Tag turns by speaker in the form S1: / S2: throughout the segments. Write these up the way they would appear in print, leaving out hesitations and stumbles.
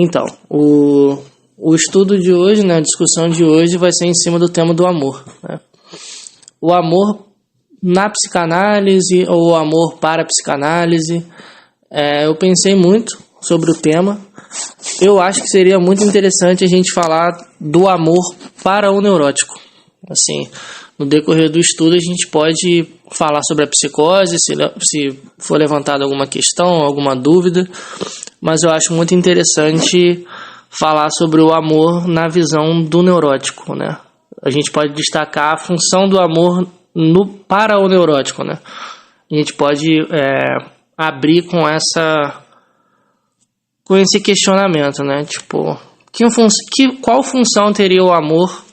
S1: Então, o estudo de hoje, né, a discussão de hoje vai ser em cima do tema do amor, né? O amor na psicanálise ou o amor para a psicanálise. Eu pensei muito sobre o tema. Eu acho que seria muito interessante a gente falar do amor para o neurótico. Assim, no decorrer do estudo a gente pode falar sobre a psicose, se for levantada alguma questão, alguma dúvida, mas eu acho muito interessante falar sobre o amor na visão do neurótico, né? A gente pode destacar a função do amor para o neurótico, né? A gente pode abrir com esse questionamento, né? Tipo, qual função teria o amor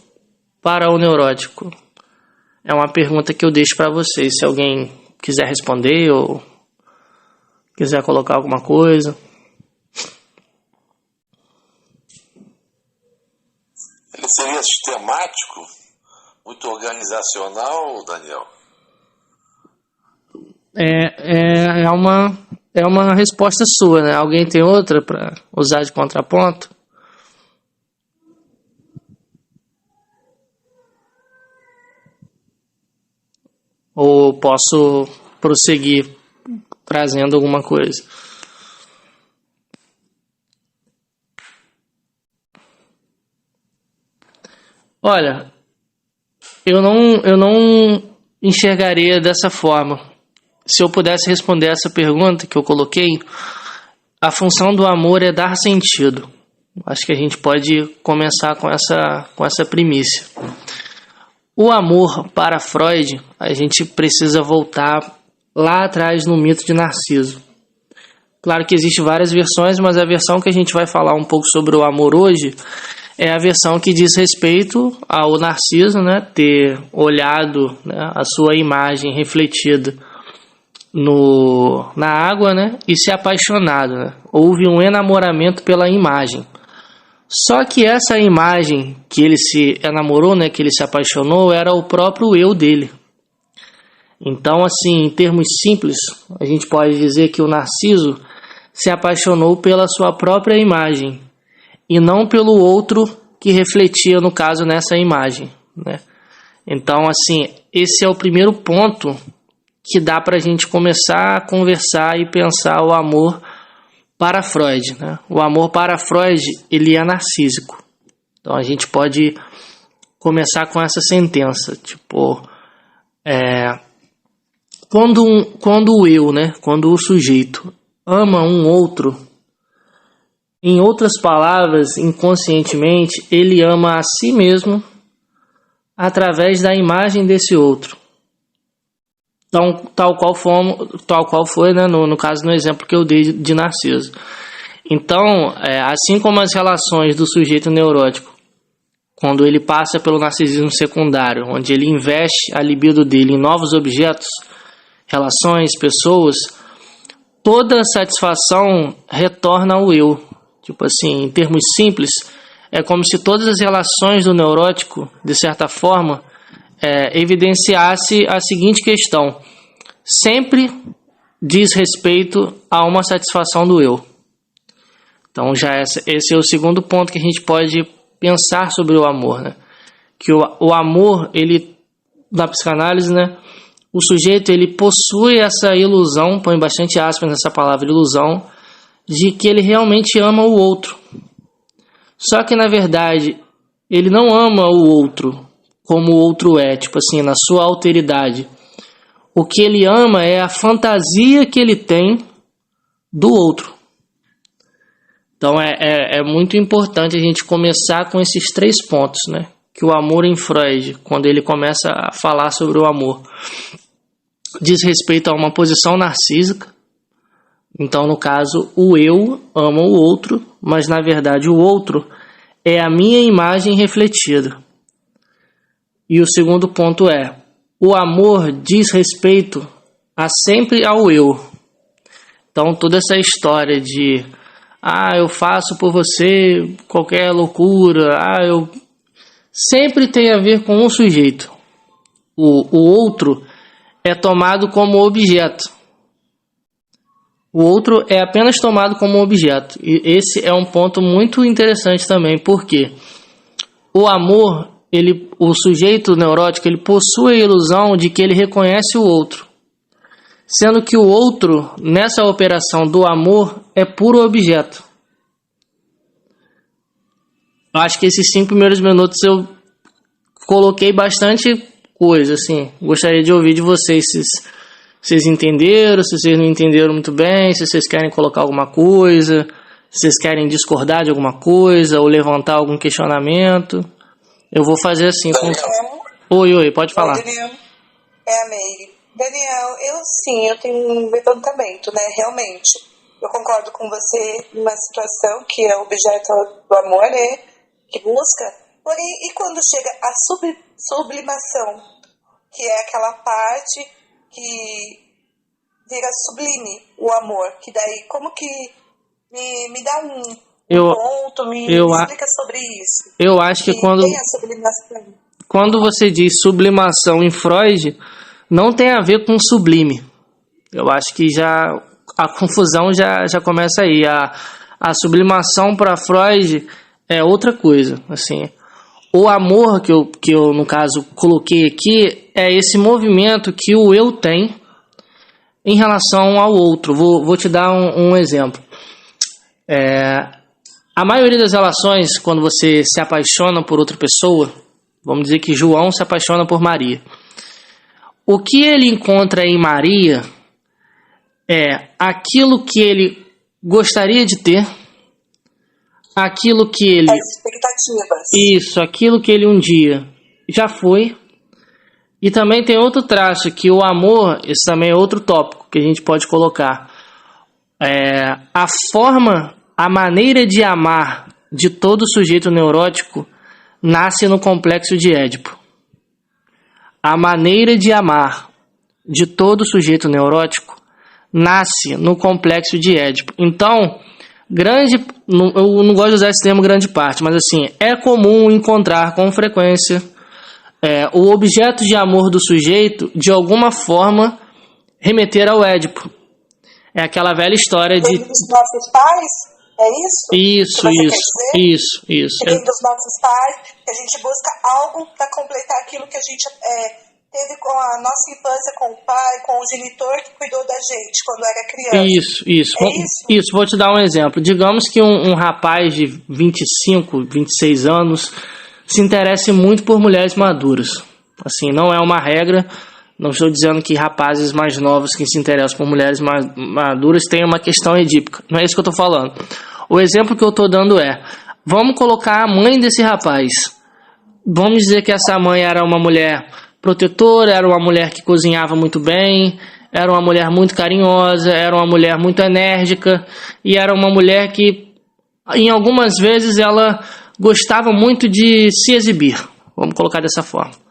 S1: para o neurótico? É uma pergunta que eu deixo para vocês. Se alguém quiser responder ou quiser colocar alguma coisa.
S2: Ele seria sistemático, muito organizacional, Daniel?
S1: É uma resposta sua, né? Alguém tem outra para usar de contraponto? Ou posso prosseguir trazendo alguma coisa? Olha, eu não enxergaria dessa forma. Se eu pudesse responder essa pergunta que eu coloquei, a função do amor é dar sentido. Acho que a gente pode começar com essa primícia. O amor para Freud, a gente precisa voltar lá atrás no mito de Narciso. Claro que existem várias versões, mas a versão que a gente vai falar um pouco sobre o amor hoje é a versão que diz respeito ao Narciso, né, ter olhado, né, a sua imagem refletida na água, né, e se apaixonado, né? Houve um enamoramento pela imagem. Só que essa imagem que ele se enamorou, né, que ele se apaixonou, era o próprio eu dele. Então, assim, em termos simples, a gente pode dizer que o Narciso se apaixonou pela sua própria imagem e não pelo outro que refletia, no caso, nessa imagem, né? Então, assim, esse é o primeiro ponto que dá para a gente começar a conversar e pensar o amor para Freud, né? O amor para Freud, ele é narcísico. Então a gente pode começar com essa sentença, tipo, quando o eu, né? Quando o sujeito ama um outro, em outras palavras, inconscientemente, ele ama a si mesmo através da imagem desse outro. Então, tal qual foi, né, no caso, no exemplo que eu dei de Narciso. Então, assim como as relações do sujeito neurótico, quando ele passa pelo narcisismo secundário, onde ele investe a libido dele em novos objetos, relações, pessoas, toda a satisfação retorna ao eu. Tipo assim, em termos simples, é como se todas as relações do neurótico, de certa forma, evidenciasse a seguinte questão: sempre diz respeito a uma satisfação do eu. Então esse é o segundo ponto que a gente pode pensar sobre o amor, né? Que o amor, ele, na psicanálise, né, o sujeito, ele possui essa ilusão, põe bastante aspas nessa palavra ilusão, de que ele realmente ama o outro. Só que na verdade ele não ama o outro como o outro é, tipo assim, na sua alteridade. O que ele ama é a fantasia que ele tem do outro. Então é muito importante a gente começar com esses 3 pontos, né? Que o amor em Freud, quando ele começa a falar sobre o amor, diz respeito a uma posição narcísica. Então, no caso, o eu ama o outro, mas na verdade o outro é a minha imagem refletida. E o segundo ponto é: o amor diz respeito sempre ao eu. Então, toda essa história de eu faço por você qualquer loucura, eu sempre tem a ver com um sujeito. O outro é tomado como objeto. O outro é apenas tomado como objeto. E esse é um ponto muito interessante também, porque o amor, o sujeito neurótico, ele possui a ilusão de que ele reconhece o outro, sendo que o outro, nessa operação do amor, é puro objeto. Eu acho que esses 5 primeiros minutos eu coloquei bastante coisa, assim. Gostaria de ouvir de vocês se vocês entenderam, se vocês não entenderam muito bem, se vocês querem colocar alguma coisa, se vocês querem discordar de alguma coisa ou levantar algum questionamento. Eu vou fazer assim. Oi, pode falar.
S3: Daniel, a Meire. Daniel, eu tenho um levantamento, né? Realmente, eu concordo com você numa situação que é o objeto do amor, né? Que busca. Porém, e quando chega a sublimação, que é aquela parte que vira sublime o amor, que daí como que me dá um ponto, me explica sobre isso.
S1: Eu acho que
S3: tem a sublimação.
S1: Quando você diz sublimação em Freud, não tem a ver com sublime. Eu acho que já a confusão já começa aí. A sublimação para Freud é outra coisa, assim. O amor que eu, no caso, coloquei aqui é esse movimento que o eu tem em relação ao outro. Vou te dar um exemplo. A maioria das relações, quando você se apaixona por outra pessoa, vamos dizer que João se apaixona por Maria. O que ele encontra em Maria é aquilo que ele gostaria de ter, aquilo que ele...
S3: As expectativas.
S1: Isso, aquilo que ele um dia já foi. E também tem outro traço, que o amor, esse também é outro tópico que a gente pode colocar. A maneira de amar de todo sujeito neurótico nasce no complexo de Édipo. A maneira de amar de todo sujeito neurótico nasce no complexo de Édipo. Então, eu não gosto de usar esse termo grande parte, mas assim, é comum encontrar com frequência o objeto de amor do sujeito, de alguma forma, remeter ao Édipo. É aquela velha história de...
S3: Dos nossos pais? É isso?
S1: Isso.
S3: Que vem dos nossos pais, que a gente busca algo para completar aquilo que a gente teve com a nossa infância, com o pai, com o genitor que cuidou da gente quando era criança.
S1: Isso, vou te dar um exemplo. Digamos que um rapaz de 25, 26 anos se interesse muito por mulheres maduras. Assim, não é uma regra. Não estou dizendo que rapazes mais novos que se interessam por mulheres maduras têm uma questão edípica. Não é isso que eu estou falando. O exemplo que eu estou dando vamos colocar a mãe desse rapaz. Vamos dizer que essa mãe era uma mulher protetora, era uma mulher que cozinhava muito bem, era uma mulher muito carinhosa, era uma mulher muito enérgica e era uma mulher que, em algumas vezes, ela gostava muito de se exibir. Vamos colocar dessa forma.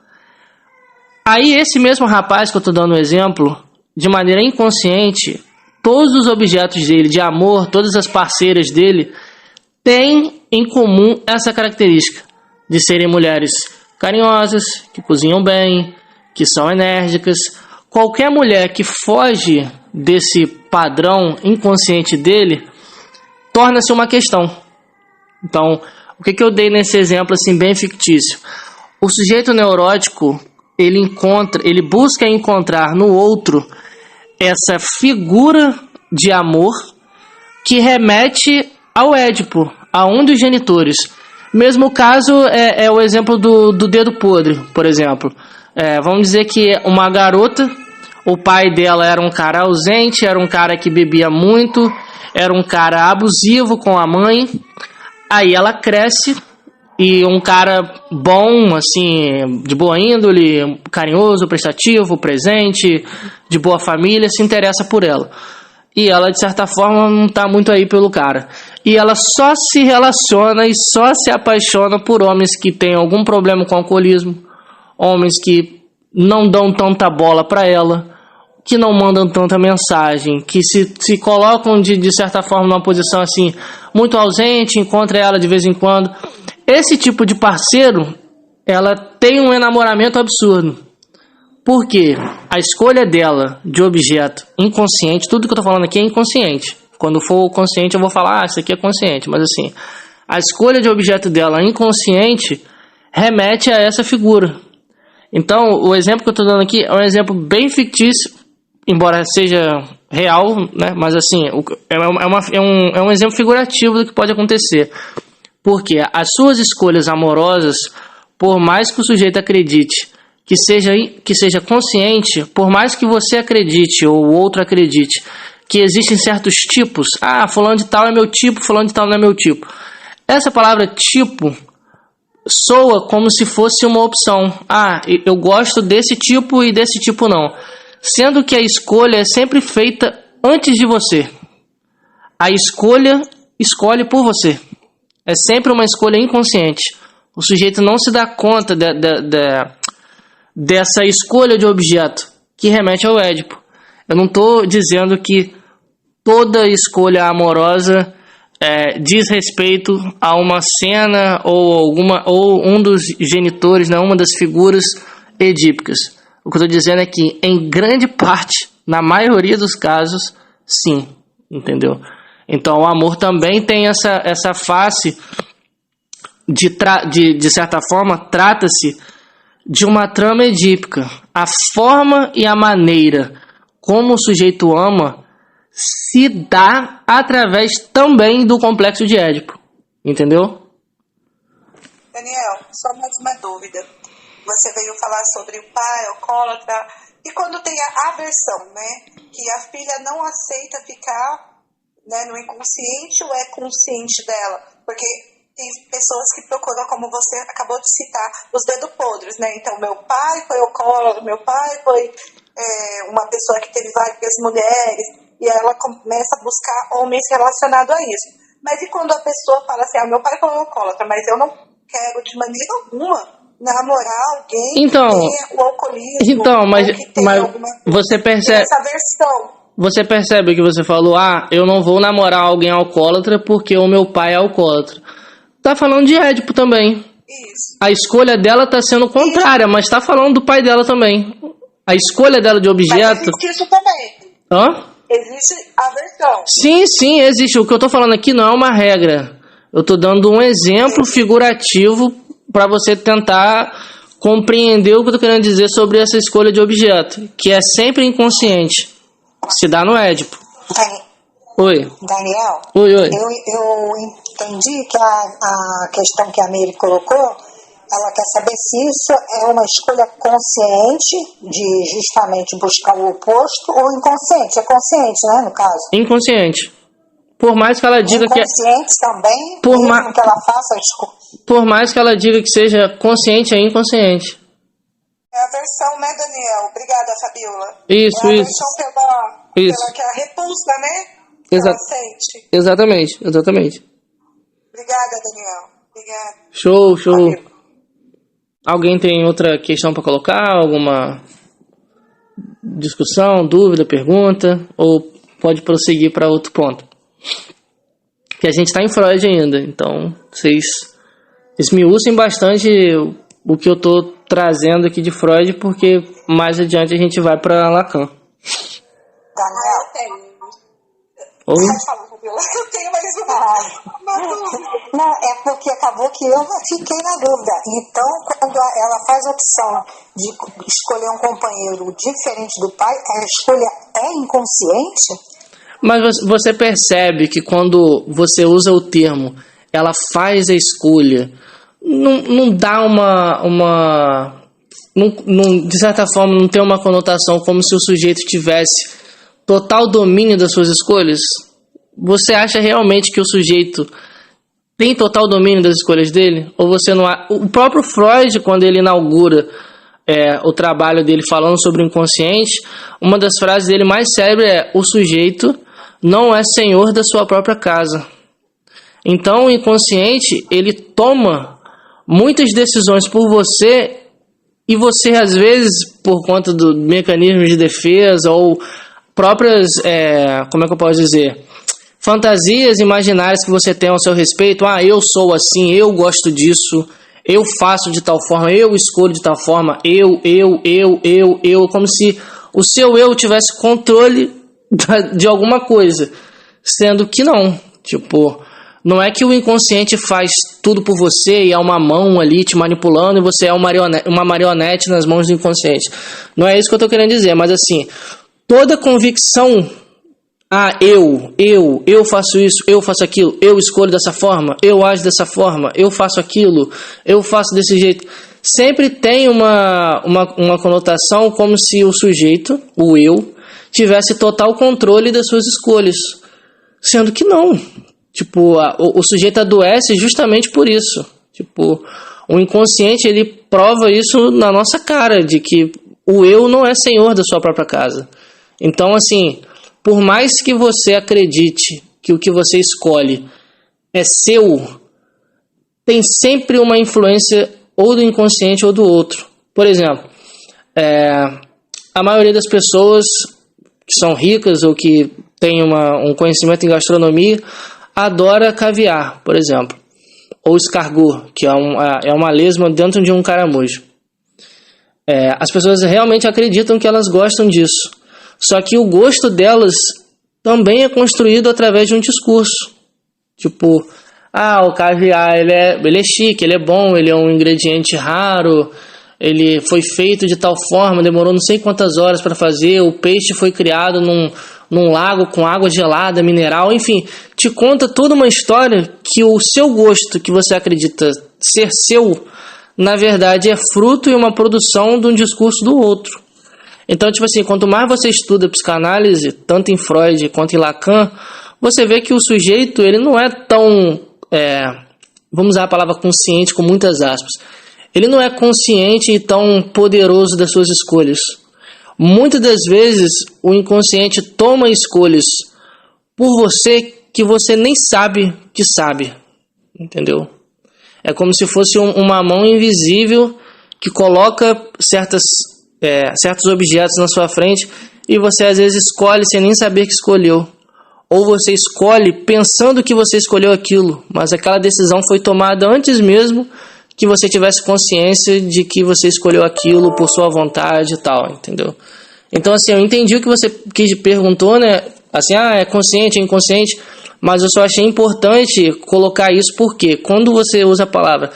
S1: Aí esse mesmo rapaz que eu estou dando o exemplo, de maneira inconsciente, todos os objetos dele de amor, todas as parceiras dele, têm em comum essa característica de serem mulheres carinhosas, que cozinham bem, que são enérgicas. Qualquer mulher que foge desse padrão inconsciente dele, torna-se uma questão. Então, o que eu dei nesse exemplo assim bem fictício? O sujeito neurótico, ele busca encontrar no outro essa figura de amor que remete ao Édipo, a um dos genitores. Mesmo caso é o exemplo do dedo podre, por exemplo. Vamos dizer que uma garota, o pai dela era um cara ausente, era um cara que bebia muito, era um cara abusivo com a mãe. Aí ela cresce e um cara bom, assim, de boa índole, carinhoso, prestativo, presente, de boa família, se interessa por ela. E ela, de certa forma, não está muito aí pelo cara. E ela só se relaciona e só se apaixona por homens que têm algum problema com alcoolismo, homens que não dão tanta bola para ela, que não mandam tanta mensagem, que se colocam, de certa forma, numa posição assim, muito ausente, encontra ela de vez em quando. Esse tipo de parceiro, ela tem um enamoramento absurdo. Porque a escolha dela de objeto inconsciente, tudo que eu tô falando aqui é inconsciente. Quando for consciente eu vou falar, isso aqui é consciente. Mas assim, a escolha de objeto dela inconsciente remete a essa figura. Então, o exemplo que eu estou dando aqui é um exemplo bem fictício, embora seja real, né? Mas assim, é um exemplo figurativo do que pode acontecer. Porque as suas escolhas amorosas, por mais que o sujeito acredite que seja consciente, por mais que você acredite ou o outro acredite que existem certos tipos, fulano de tal é meu tipo, fulano de tal não é meu tipo. Essa palavra tipo soa como se fosse uma opção. Eu gosto desse tipo e desse tipo não. Sendo que a escolha é sempre feita antes de você. A escolha escolhe por você. É sempre uma escolha inconsciente. O sujeito não se dá conta dessa escolha de objeto que remete ao Édipo. Eu não estou dizendo que toda escolha amorosa diz respeito a uma cena ou um dos genitores, uma das figuras edípicas. O que eu estou dizendo é que, em grande parte, na maioria dos casos, sim, entendeu? Então, o amor também tem essa face de certa forma, trata-se de uma trama edípica. A forma e a maneira como o sujeito ama se dá através também do complexo de Édipo. Entendeu?
S3: Daniel, só mais uma dúvida. Você veio falar sobre o pai alcoólatra, e quando tem a aversão, né? Que a filha não aceita ficar, né, no inconsciente ou é consciente dela? Porque tem pessoas que procuram, como você acabou de citar, os dedos podres, né? Então, meu pai foi alcoólatra, meu pai foi uma pessoa que teve várias mulheres, e ela começa a buscar homens relacionados a isso. Mas e quando a pessoa fala assim, meu pai foi alcoólatra, mas eu não quero de maneira alguma namorar alguém que tenha o alcoolismo,
S1: mas
S3: alguma
S1: você percebe
S3: essa versão.
S1: Você percebe o que você falou? Eu não vou namorar alguém alcoólatra porque o meu pai é alcoólatra. Tá falando de Édipo também.
S3: Isso.
S1: A escolha dela tá sendo contrária, mas tá falando do pai dela também. A escolha dela de objeto...
S3: Mas existe isso também. Existe aversão.
S1: Sim, existe. O que eu tô falando aqui não é uma regra. Eu tô dando um exemplo figurativo para você tentar compreender o que eu tô querendo dizer sobre essa escolha de objeto, que é sempre inconsciente. Se dá no Édipo. Oi.
S4: Daniel,
S1: Oi.
S4: Eu entendi que a questão que a Meire colocou, ela quer saber se isso é uma escolha consciente de justamente buscar o oposto ou inconsciente. É consciente, né, no caso?
S1: Inconsciente. Por mais que ela diga que...
S4: Inconsciente também, que ela faça a escolha.
S1: Por mais que ela diga que seja consciente, é inconsciente.
S3: É a versão, né, Daniel? Obrigada, Fabiola.
S1: Isso.
S3: É a versão pela que é a repulsa, né? Ela sente.
S1: Exatamente.
S3: Obrigada, Daniel. Obrigada.
S1: Show.
S3: Fabiola.
S1: Alguém tem outra questão para colocar? Alguma discussão, dúvida, pergunta? Ou pode prosseguir para outro ponto? Que a gente está em Freud ainda, então vocês esmiuçem bastante o que eu estou trazendo aqui de Freud, porque mais adiante a gente vai para Lacan.
S4: Daniel,
S3: Eu tenho.
S1: Oi?
S3: Eu tenho mais uma dúvida.
S4: Não, é porque acabou que eu fiquei na dúvida. Então, quando ela faz a opção de escolher um companheiro diferente do pai, a escolha é inconsciente?
S1: Mas você percebe que quando você usa o termo ela faz a escolha, não dá de certa forma, não tem uma conotação como se o sujeito tivesse total domínio das suas escolhas? Você acha realmente que o sujeito tem total domínio das escolhas dele? Ou você não... O próprio Freud, quando ele inaugura o trabalho dele falando sobre o inconsciente, uma das frases dele mais célebre é: o sujeito não é senhor da sua própria casa. Então o inconsciente, ele toma muitas decisões por você, e você às vezes, por conta do mecanismo de defesa ou próprias, como é que eu posso dizer, fantasias imaginárias que você tem ao seu respeito, eu sou assim, eu gosto disso, eu faço de tal forma, eu escolho de tal forma, como se o seu eu tivesse controle de alguma coisa, sendo que não, tipo, não é que o inconsciente faz tudo por você e há uma mão ali te manipulando e você é uma marionete nas mãos do inconsciente. Não é isso que eu tô querendo dizer, mas assim, toda convicção, eu faço isso, eu faço aquilo, eu escolho dessa forma, eu ajo dessa forma, eu faço aquilo, eu faço desse jeito, sempre tem uma conotação como se o sujeito, o eu, tivesse total controle das suas escolhas, sendo que não. Tipo, o sujeito adoece justamente por isso. Tipo, o inconsciente, ele prova isso na nossa cara, de que o eu não é senhor da sua própria casa. Então, assim, por mais que você acredite que o que você escolhe é seu, tem sempre uma influência ou do inconsciente ou do outro. Por exemplo, a maioria das pessoas que são ricas ou que têm um conhecimento em gastronomia adora caviar, por exemplo, ou escargot, que é uma lesma dentro de um caramujo. As pessoas realmente acreditam que elas gostam disso, só que o gosto delas também é construído através de um discurso. Tipo, o caviar ele é chique, ele é bom, ele é um ingrediente raro, ele foi feito de tal forma, demorou não sei quantas horas para fazer, o peixe foi criado num lago com água gelada, mineral, enfim, te conta toda uma história que o seu gosto, que você acredita ser seu, na verdade é fruto e uma produção de um discurso do outro. Então, tipo assim, quanto mais você estuda psicanálise, tanto em Freud quanto em Lacan, você vê que o sujeito, ele não é tão, vamos usar a palavra consciente com muitas aspas, ele não é consciente e tão poderoso das suas escolhas. Muitas das vezes o inconsciente toma escolhas por você que você nem sabe que sabe, entendeu? É como se fosse uma mão invisível que coloca certos objetos na sua frente e você às vezes escolhe sem nem saber que escolheu. Ou você escolhe pensando que você escolheu aquilo, mas aquela decisão foi tomada antes mesmo que você tivesse consciência de que você escolheu aquilo por sua vontade e tal, entendeu? Então, assim, eu entendi o que você perguntou, né? Assim, é consciente, é inconsciente, mas eu só achei importante colocar isso porque quando você usa a palavra,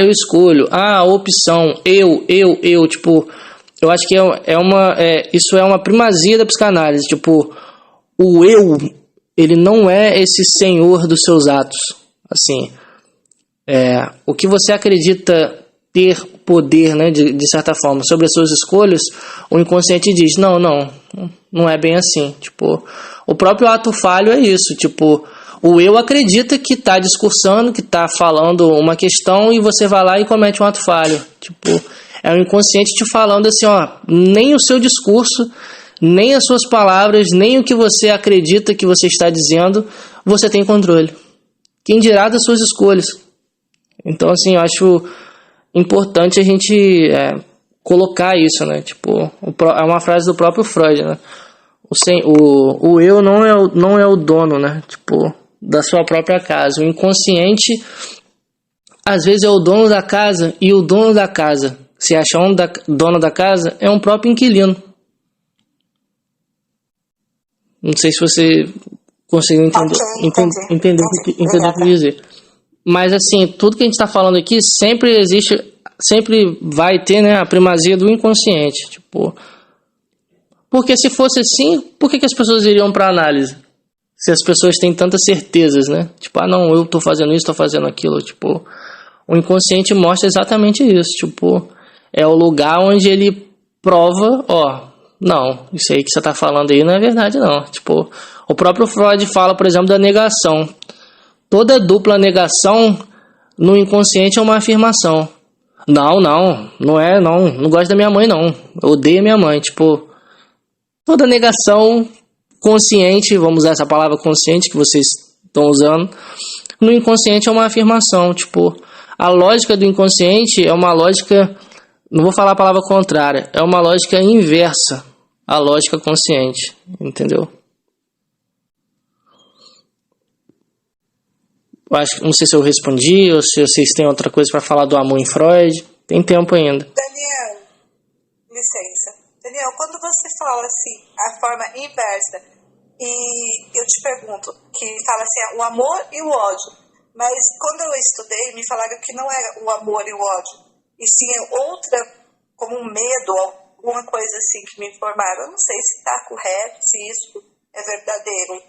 S1: eu escolho, opção, eu, tipo, eu acho que isso é uma primazia da psicanálise, tipo, o eu, ele não é esse senhor dos seus atos, assim, o que você acredita ter poder, né, de certa forma, sobre as suas escolhas, o inconsciente diz, não é bem assim, tipo, o próprio ato falho é isso, tipo, o eu acredita que está discursando, que está falando uma questão e você vai lá e comete um ato falho, tipo, é o inconsciente te falando assim, nem o seu discurso, nem as suas palavras, nem o que você acredita que você está dizendo, você tem controle, quem dirá das suas escolhas. Então, assim, eu acho importante a gente colocar isso, né? Tipo, é uma frase do próprio Freud, né? O eu não é o dono, né? Tipo, da sua própria casa. O inconsciente, às vezes, é o dono da casa e o dono da casa, se acha dono da casa, é um próprio inquilino. Não sei se você conseguiu entender o que eu quis dizer. Mas, assim, tudo que a gente está falando aqui sempre vai ter, né, a primazia do inconsciente. Tipo, porque se fosse assim, por que as pessoas iriam para análise? Se as pessoas têm tantas certezas, né? Tipo, eu estou fazendo isso, estou fazendo aquilo. Tipo, o inconsciente mostra exatamente isso. Tipo, é o lugar onde ele prova, não, isso aí que você está falando aí não é verdade, não. Tipo, o próprio Freud fala, por exemplo, da negação. Toda dupla negação no inconsciente é uma afirmação. Não gosto da minha mãe, não. Eu odeio a minha mãe. Tipo, toda negação consciente, vamos usar essa palavra consciente que vocês estão usando, no inconsciente é uma afirmação. Tipo, a lógica do inconsciente é uma lógica, não vou falar a palavra contrária, é uma lógica inversa à lógica consciente, entendeu? Não sei se eu respondi ou se vocês têm outra coisa para falar do amor em Freud. Tem tempo ainda.
S3: Daniel, licença. Daniel, quando você fala assim, a forma inversa, e eu te pergunto, que fala assim, o amor e o ódio, mas quando eu estudei, me falaram que não era o amor e o ódio, e sim outra, como um medo, alguma coisa assim que me informaram. Eu não sei se está correto, se isso é verdadeiro,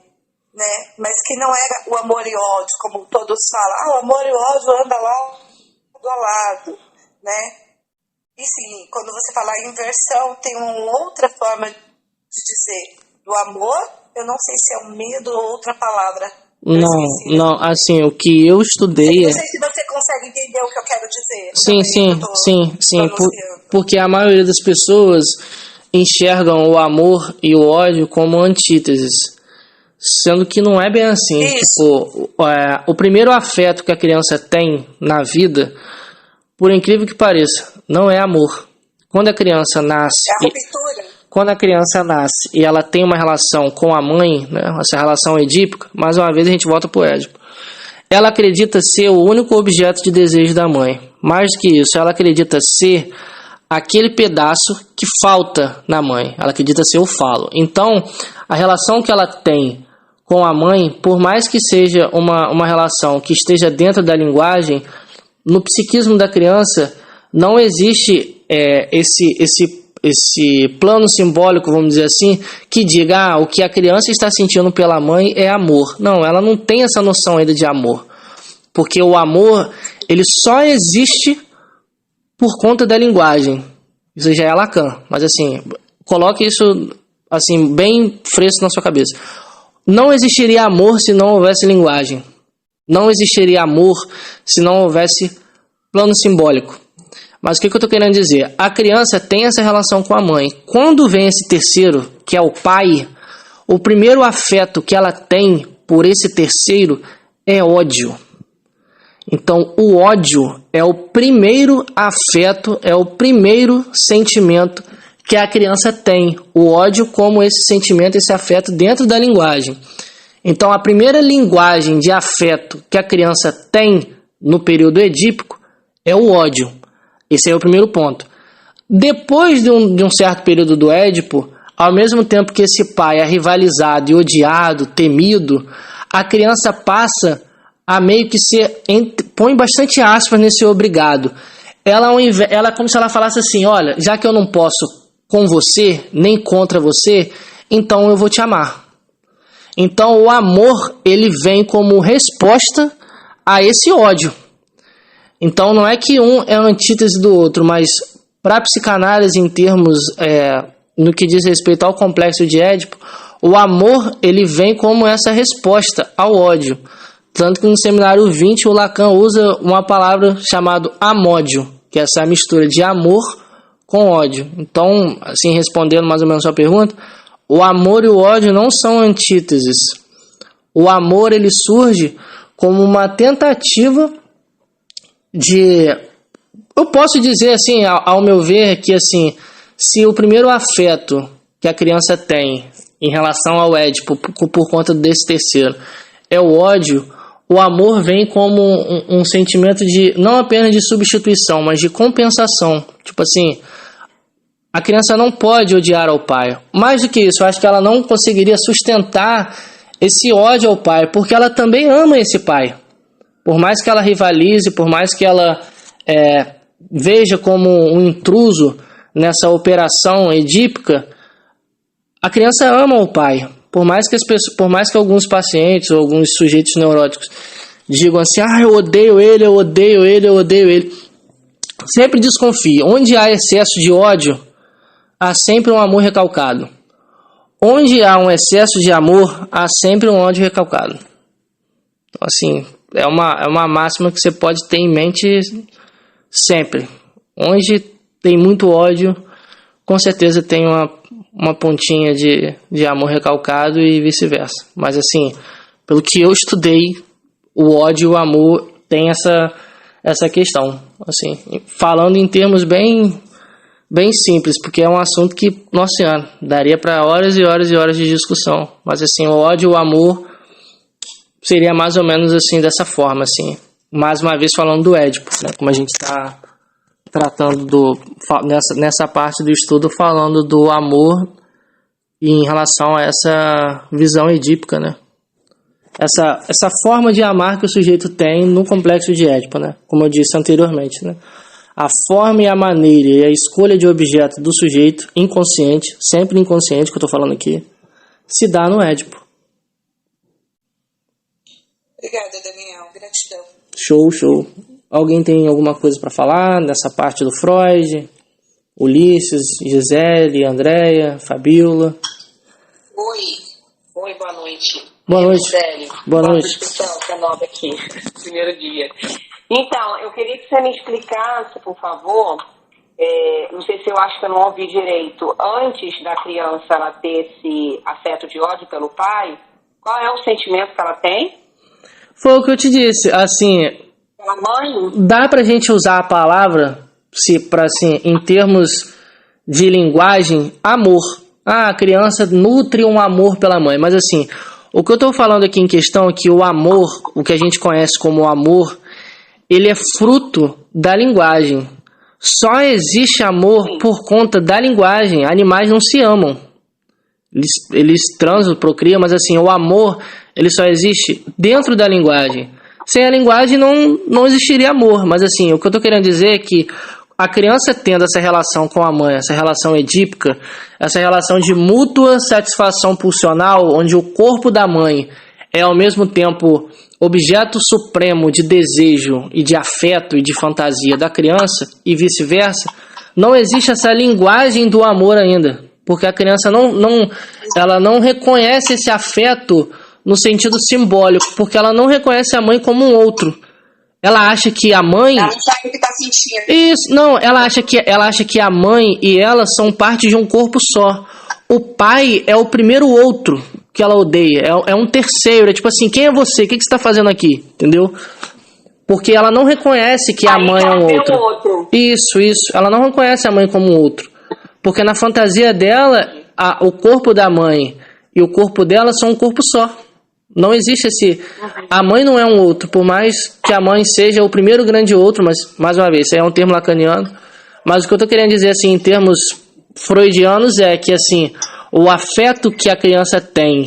S3: né? Mas que não era o amor e o ódio, como todos falam, o amor e o ódio andam lá do lado, né? E sim, quando você fala inversão, tem uma outra forma de dizer do amor. Eu não sei se é um medo ou outra palavra.
S1: Não, assim, o que eu estudei
S3: não sei se você consegue entender o que eu quero dizer.
S1: Sim. Porque a maioria das pessoas enxergam o amor e o ódio como antíteses, sendo que não é bem assim. Tipo, o primeiro afeto que a criança tem na vida, por incrível que pareça, não é amor. Quando a criança nasce, e ela tem uma relação com a mãe, né, essa relação edípica, mais uma vez a gente volta para o Édipo. Ela acredita ser o único objeto de desejo da mãe. Mais do que isso, ela acredita ser aquele pedaço que falta na mãe. Ela acredita ser o falo. Então, a relação que ela tem com a mãe, por mais que seja uma relação que esteja dentro da linguagem, no psiquismo da criança não existe esse plano simbólico, vamos dizer assim, que diga o que a criança está sentindo pela mãe é amor. Não, ela não tem essa noção ainda de amor. Porque o amor, ele só existe por conta da linguagem. Isso já é Lacan. Mas assim, coloque isso assim, bem fresco na sua cabeça. Não existiria amor se não houvesse linguagem. Não existiria amor se não houvesse plano simbólico. Mas o que eu estou querendo dizer? A criança tem essa relação com a mãe. Quando vem esse terceiro, que é o pai, o primeiro afeto que ela tem por esse terceiro é ódio. Então, o ódio é o primeiro afeto, é o primeiro sentimento que a criança tem. O ódio como esse sentimento, esse afeto dentro da linguagem. Então, a primeira linguagem de afeto que a criança tem no período edípico é o ódio. Esse é o primeiro ponto. Depois de um certo período do Édipo, ao mesmo tempo que esse pai é rivalizado e odiado, temido, a criança passa a meio que ser, põe bastante aspas nesse obrigado. Ela é como se ela falasse assim, olha, já que eu não posso com você, nem contra você, então eu vou te amar. Então o amor, ele vem como resposta a esse ódio. Então não é que um é a antítese do outro, mas para a psicanálise em termos, no que diz respeito ao complexo de Édipo, o amor ele vem como essa resposta ao ódio. Tanto que no seminário 20 o Lacan usa uma palavra chamada amódio, que é essa mistura de amor com ódio. Então, assim, respondendo mais ou menos a sua pergunta, o amor e o ódio não são antíteses. O amor ele surge como uma tentativa eu posso dizer assim, ao meu ver, que assim, se o primeiro afeto que a criança tem em relação ao Édipo, por conta desse terceiro, é o ódio, o amor vem como um sentimento de, não apenas de substituição, mas de compensação. Tipo assim, a criança não pode odiar ao pai. Mais do que isso, eu acho que ela não conseguiria sustentar esse ódio ao pai, porque ela também ama esse pai. Por mais que ela rivalize, por mais que ela veja como um intruso nessa operação edípica, a criança ama o pai. Por mais que alguns pacientes ou alguns sujeitos neuróticos digam assim, eu odeio ele, eu odeio ele, eu odeio ele. Sempre desconfie. Onde há excesso de ódio, há sempre um amor recalcado. Onde há um excesso de amor, há sempre um ódio recalcado. Então, assim, é uma máxima que você pode ter em mente sempre. Onde tem muito ódio, com certeza tem uma pontinha de amor recalcado e vice-versa. Mas assim, pelo que eu estudei, o ódio e o amor tem essa questão. Assim, falando em termos bem simples, porque é um assunto que, nossa senhora, daria para horas e horas e horas de discussão. Mas assim, o ódio e o amor Seria mais ou menos assim, dessa forma, assim. Mais uma vez falando do Édipo, né? Como a gente está tratando nessa parte do estudo, falando do amor em relação a essa visão edípica, né? Essa forma de amar que o sujeito tem no complexo de Édipo, né? Como eu disse anteriormente, né? A forma e a maneira e a escolha de objeto do sujeito inconsciente, sempre inconsciente que eu estou falando aqui, se dá no Édipo.
S3: Obrigada, Daniel. Gratidão.
S1: Show. Alguém tem alguma coisa para falar nessa parte do Freud? Ulisses, Gisele, Andréia, Fabíola?
S5: Oi, boa noite.
S1: Boa noite.
S5: Gisele.
S1: Boa noite.
S5: Pessoal, que é nova aqui, primeiro dia. Então, eu queria que você me explicasse, por favor, não sei se eu acho que eu não ouvi direito, antes da criança ela ter esse afeto de ódio pelo pai, qual é o sentimento que ela tem?
S1: Foi o que eu te disse, assim,
S5: Pela mãe?
S1: dá pra gente usar a palavra, em termos de linguagem, amor. A criança nutre um amor pela mãe, mas assim, o que eu tô falando aqui em questão é que o amor, o que a gente conhece como amor, ele é fruto da linguagem. Só existe amor por conta da linguagem. Animais não se amam. Eles transam, procriam, mas assim, o amor, ele só existe dentro da linguagem. Sem a linguagem não existiria amor. Mas assim, o que eu estou querendo dizer é que a criança tendo essa relação com a mãe, essa relação edípica, essa relação de mútua satisfação pulsional, onde o corpo da mãe é ao mesmo tempo objeto supremo de desejo e de afeto e de fantasia da criança e vice-versa, não existe essa linguagem do amor ainda, porque a criança ela não reconhece esse afeto no sentido simbólico, porque ela não reconhece a mãe como um outro. Ela acha que a mãe...
S3: Ela não sabe o que tá sentindo.
S1: Isso, não, ela acha que a mãe e ela são parte de um corpo só. O pai é o primeiro outro que ela odeia, é um terceiro, é tipo assim, quem é você? O que você está fazendo aqui? Entendeu? Porque ela não reconhece que a mãe é um outro. Isso, ela não reconhece a mãe como um outro. Porque na fantasia dela, o corpo da mãe e o corpo dela são um corpo só. Não existe esse... A mãe não é um outro, por mais que a mãe seja o primeiro grande outro, mas, mais uma vez, isso é um termo lacaniano. Mas o que eu estou querendo dizer, assim, em termos freudianos, é que, assim, o afeto que a criança tem,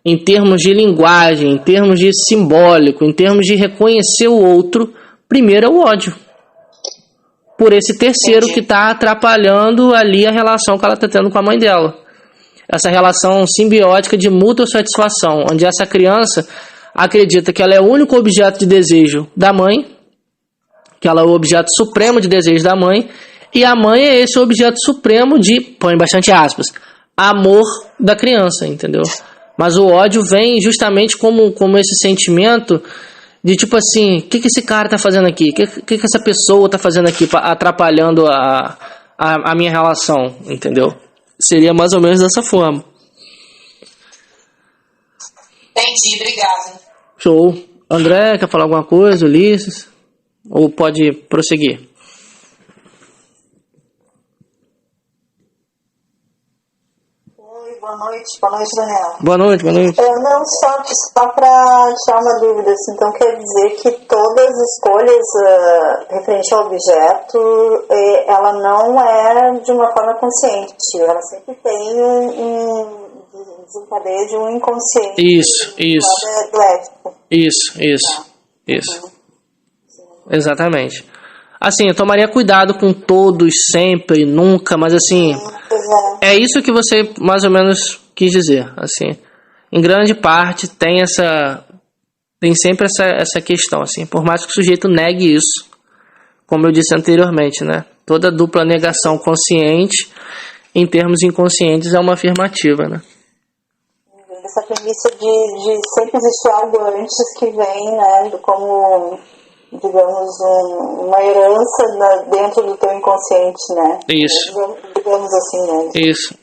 S1: em termos de linguagem, em termos de simbólico, em termos de reconhecer o outro, primeiro é o ódio. Por esse terceiro que está atrapalhando ali a relação que ela está tendo com a mãe dela. Essa relação simbiótica de mútua satisfação, onde essa criança acredita que ela é o único objeto de desejo da mãe, que ela é o objeto supremo de desejo da mãe, e a mãe é esse objeto supremo de, põe bastante aspas, amor da criança, entendeu? Mas o ódio vem justamente como esse sentimento de tipo assim, o que esse cara tá fazendo aqui? O que essa pessoa tá fazendo aqui, atrapalhando a minha relação, entendeu? Seria mais ou menos dessa forma.
S3: Entendi, obrigada.
S1: Show. André, quer falar alguma coisa? Ulisses? Ou pode prosseguir?
S4: Oi, boa noite, Daniel.
S1: Boa noite.
S4: Não, só para tirar uma dúvida, assim, então quer dizer que todas as escolhas referente ao objeto, ela não é de uma forma consciente, ela sempre tem um desencadeio de um inconsciente.
S1: Isso.
S4: Do ético.
S1: Isso. Exatamente. Assim, eu tomaria cuidado com todos, sempre, nunca, mas assim, é isso que você mais ou menos quis dizer, assim. Em grande parte tem sempre essa questão, assim, por mais que o sujeito negue isso, como eu disse anteriormente, né? Toda dupla negação consciente, em termos inconscientes, é uma afirmativa, né?
S4: Essa premissa de sempre existir algo antes que vem, né, como, digamos, uma herança dentro do teu inconsciente, né?
S1: Isso.
S4: Digamos assim, né?
S1: Isso.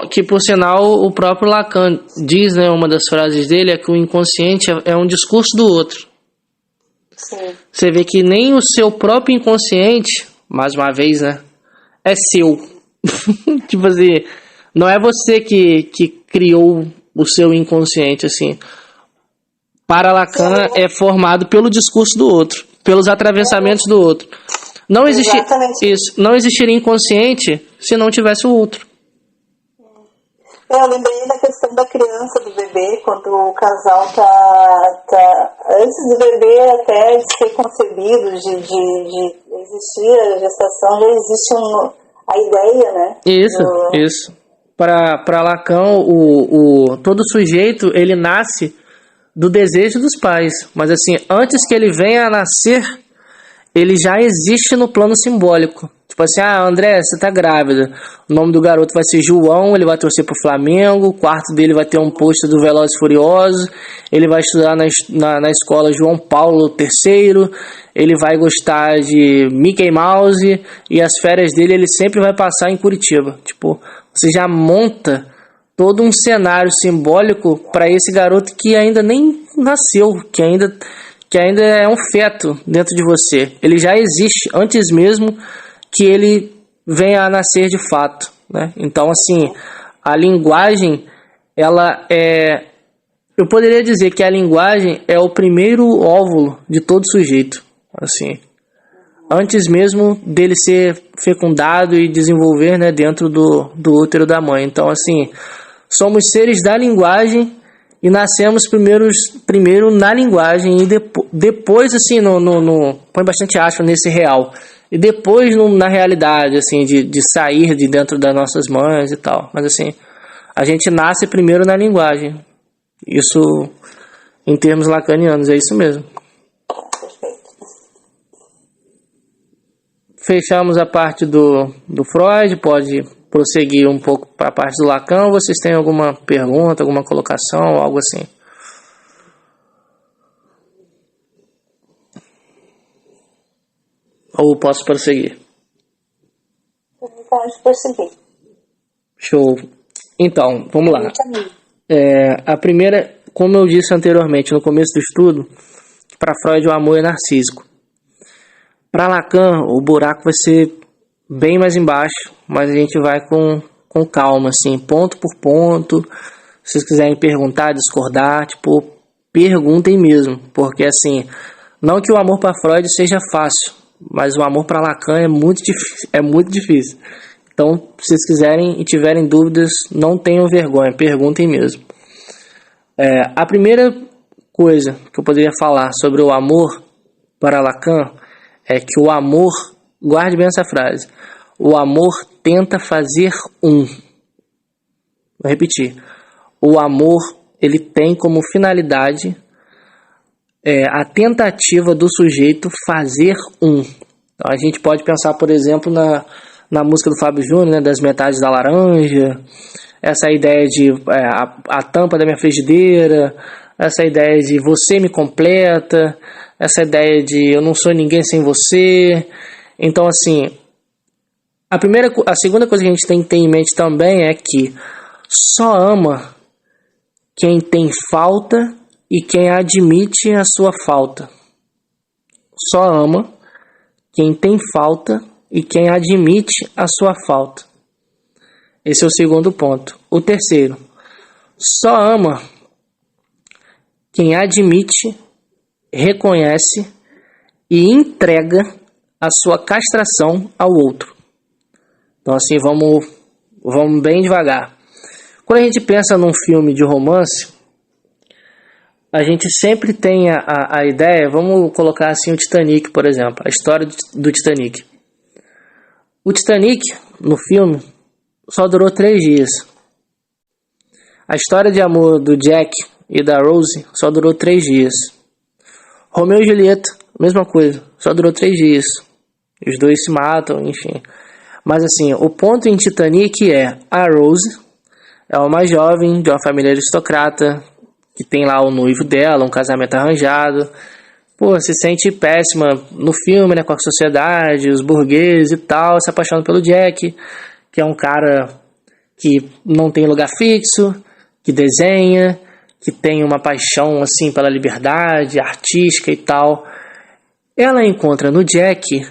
S1: Que, por sinal, o próprio Lacan diz, né, uma das frases dele, é que o inconsciente é um discurso do outro.
S4: Sim.
S1: Você vê que nem o seu próprio inconsciente, mais uma vez, né, é seu. Tipo assim, não é você que criou o seu inconsciente, assim. para Lacan é formado pelo discurso do outro, pelos atravessamentos do outro. Não existiria inconsciente se não tivesse o outro.
S3: Eu lembrei da questão da criança, do bebê, quando o casal tá antes do bebê até de ser concebido, de existir a gestação, já existe a ideia, né?
S1: Isso. Para Lacan, todo sujeito, ele nasce do desejo dos pais. Mas assim, antes que ele venha a nascer, ele já existe no plano simbólico. Tipo assim, André, você tá grávida. O nome do garoto vai ser João, ele vai torcer pro Flamengo, o quarto dele vai ter um pôster do Velozes e Furiosos, ele vai estudar na escola João Paulo III, ele vai gostar de Mickey Mouse, e as férias dele ele sempre vai passar em Curitiba. Tipo, você já monta todo um cenário simbólico para esse garoto que ainda nem nasceu, que ainda é um feto dentro de você. Ele já existe antes mesmo que ele venha a nascer de fato, né? Então, assim, a linguagem, ela é... Eu poderia dizer que a linguagem é o primeiro óvulo de todo sujeito, assim, antes mesmo dele ser fecundado e desenvolver, né, dentro do útero da mãe. Então, assim, somos seres da linguagem e nascemos primeiro na linguagem e depois assim, põe bastante aspas nesse real, e depois na realidade, assim, de sair de dentro das nossas mães e tal. Mas assim, a gente nasce primeiro na linguagem. Isso, em termos lacanianos, é isso mesmo. Fechamos a parte do Freud, pode prosseguir um pouco para a parte do Lacan. Vocês têm alguma pergunta, alguma colocação, algo assim? Ou posso prosseguir?
S3: Pode prosseguir.
S1: Show. Então, vamos lá. A primeira, como eu disse anteriormente, no começo do estudo, para Freud o amor é narcísico. Para Lacan, o buraco vai ser bem mais embaixo, mas a gente vai com calma, assim, ponto por ponto. Se vocês quiserem perguntar, discordar, tipo, perguntem mesmo, porque assim, não que o amor para Freud seja fácil, mas o amor para Lacan é muito difícil. Então, se vocês quiserem e tiverem dúvidas, não tenham vergonha, perguntem mesmo. A primeira coisa que eu poderia falar sobre o amor para Lacan é que o amor, guarde bem essa frase, o amor tenta fazer um. Vou repetir. O amor, ele tem como finalidade a tentativa do sujeito fazer um. Então, a gente pode pensar, por exemplo, na música do Fábio Júnior, né, das metades da laranja, essa ideia de a tampa da minha frigideira, essa ideia de você me completa, essa ideia de eu não sou ninguém sem você. Então, assim, a segunda coisa que a gente tem que ter em mente também é que só ama quem tem falta e quem admite a sua falta. Só ama quem tem falta e quem admite a sua falta. Esse é o segundo ponto. O terceiro, só ama quem admite, reconhece e entrega a sua castração ao outro. Então, assim, vamos bem devagar. Quando a gente pensa num filme de romance, a gente sempre tem a ideia, vamos colocar assim o Titanic, por exemplo, a história do Titanic. O Titanic, no filme, só durou 3 dias. A história de amor do Jack e da Rose só durou 3 dias. Romeu e Julieta, mesma coisa, só durou 3 dias. Os dois se matam, enfim. Mas assim, o ponto em Titanic é a Rose é uma jovem de uma família aristocrata que tem lá o noivo dela, um casamento arranjado. Pô, se sente péssima no filme, né, com a sociedade, os burgueses e tal, se apaixona pelo Jack, que é um cara que não tem lugar fixo, que desenha, que tem uma paixão assim pela liberdade artística e tal. Ela encontra no Jack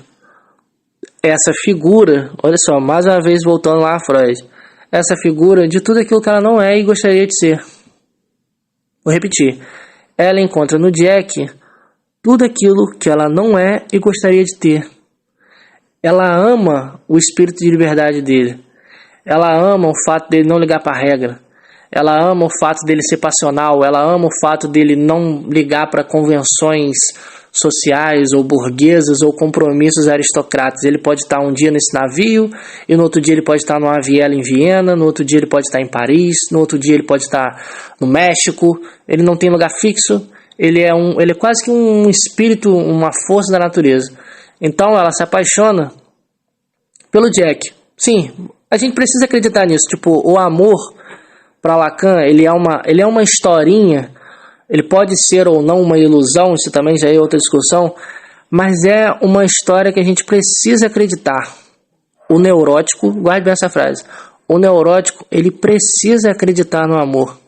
S1: essa figura, olha só, mais uma vez voltando lá a Freud, essa figura de tudo aquilo que ela não é e gostaria de ser. Vou repetir. ela encontra no Jack tudo aquilo que ela não é e gostaria de ter. Ela ama o espírito de liberdade dele. Ela ama o fato dele não ligar para a regra. Ela ama o fato dele ser passional. Ela ama o fato dele não ligar para convenções sociais ou burguesas ou compromissos aristocratas. Ele pode estar um dia nesse navio e no outro dia ele pode estar numa viela em Viena, no outro dia ele pode estar em Paris, no outro dia ele pode estar no México. Ele não tem lugar fixo. Ele é quase que um espírito, uma força da natureza. Então ela se apaixona pelo Jack. Sim, a gente precisa acreditar nisso. Tipo, o amor para Lacan, ele é uma historinha. Ele pode ser ou não uma ilusão, isso também já é outra discussão, mas é uma história que a gente precisa acreditar. O neurótico, guarde bem essa frase, o neurótico, ele precisa acreditar no amor.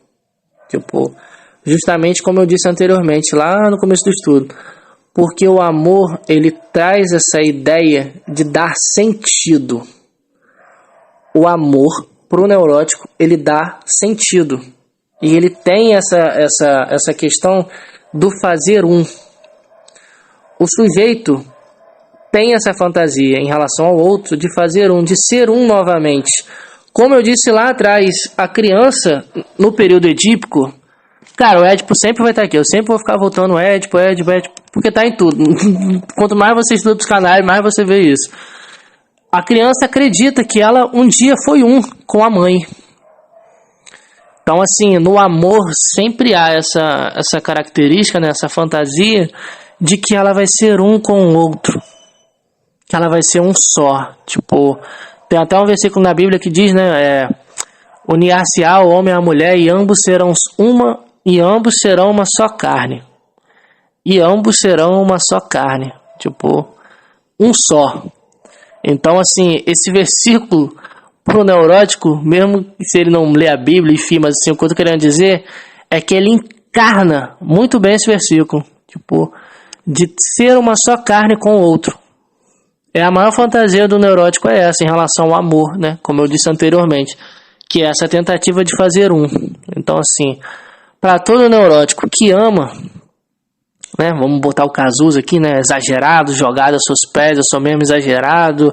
S1: Tipo, justamente como eu disse anteriormente, lá no começo do estudo, porque o amor, ele traz essa ideia de dar sentido. O amor, para o neurótico, ele dá sentido. E ele tem essa questão do fazer um. O sujeito tem essa fantasia em relação ao outro de fazer um, de ser um novamente. Como eu disse lá atrás, a criança, no período edípico, cara, o Édipo sempre vai estar aqui. Eu sempre vou ficar voltando Édipo, porque tá em tudo. Quanto mais você estuda psicanálise, mais você vê isso. A criança acredita que ela um dia foi um com a mãe. Então, assim, no amor sempre há essa característica, né, essa fantasia de que ela vai ser um com o outro. Que ela vai ser um só. Tipo, tem até um versículo na Bíblia que diz, né, unir-se-á o homem e a mulher e ambos serão uma só carne. E ambos serão uma só carne. Tipo, um só. Então, assim, esse versículo pro neurótico, mesmo se ele não lê a Bíblia, enfim, mas assim, o que eu tô querendo dizer é que ele encarna muito bem esse versículo. Tipo, de ser uma só carne com o outro. A maior fantasia do neurótico é essa, em relação ao amor, né? Como eu disse anteriormente. Que é essa tentativa de fazer um. Então, assim, para todo neurótico que ama, né? Vamos botar o Cazuza aqui, né? Exagerado, jogado aos seus pés, eu sou mesmo exagerado.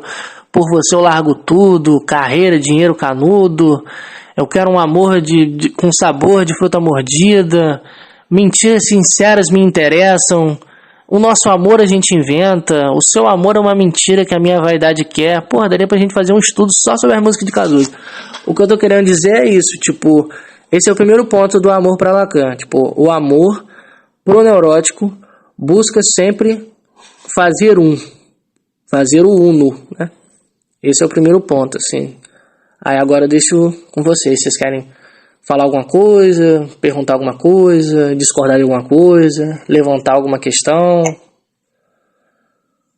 S1: Por você eu largo tudo, carreira, dinheiro canudo. Eu quero um amor com sabor de fruta mordida. Mentiras sinceras me interessam. O nosso amor a gente inventa. O seu amor é uma mentira que a minha vaidade quer. Porra, daria pra gente fazer um estudo só sobre a música de Cazuza. O que eu tô querendo dizer é isso, tipo, esse é o primeiro ponto do amor para Lacan. Tipo, o amor pro neurótico busca sempre fazer o uno, né? Esse é o primeiro ponto, assim. Aí agora eu deixo com vocês. Vocês querem falar alguma coisa, perguntar alguma coisa, discordar de alguma coisa, levantar alguma questão?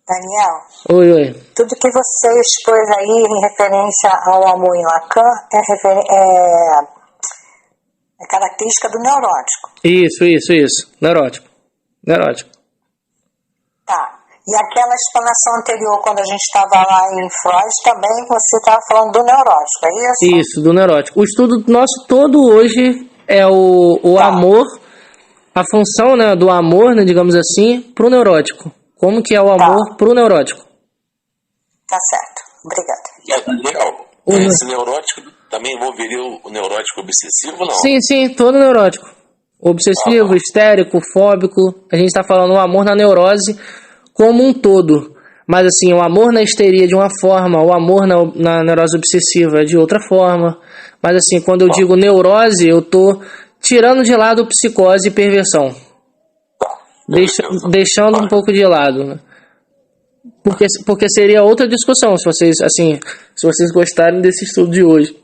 S4: Daniel,
S1: Oi.
S4: tudo que você expôs aí em referência ao amor em Lacan é característica do neurótico.
S1: Isso. Neurótico.
S4: Tá. E aquela explanação anterior, quando a gente estava lá em Freud, também você estava falando do neurótico, é isso?
S1: Isso, do neurótico. O estudo nosso todo hoje é o amor, a função, né, do amor, né, digamos assim, pro neurótico. Como que é o amor pro neurótico?
S4: Tá certo. Obrigada.
S2: E, Daniel, esse neurótico também envolveria o neurótico obsessivo, não?
S1: Sim, todo neurótico. Obsessivo, histérico, fóbico. A gente está falando o amor na neurose como um todo. Mas assim, o amor na histeria de uma forma, o amor na neurose obsessiva é de outra forma. Mas assim, quando eu digo neurose, eu tô tirando de lado psicose e perversão. Deixando um pouco de lado, né? Porque seria outra discussão, se vocês gostarem desse estudo de hoje.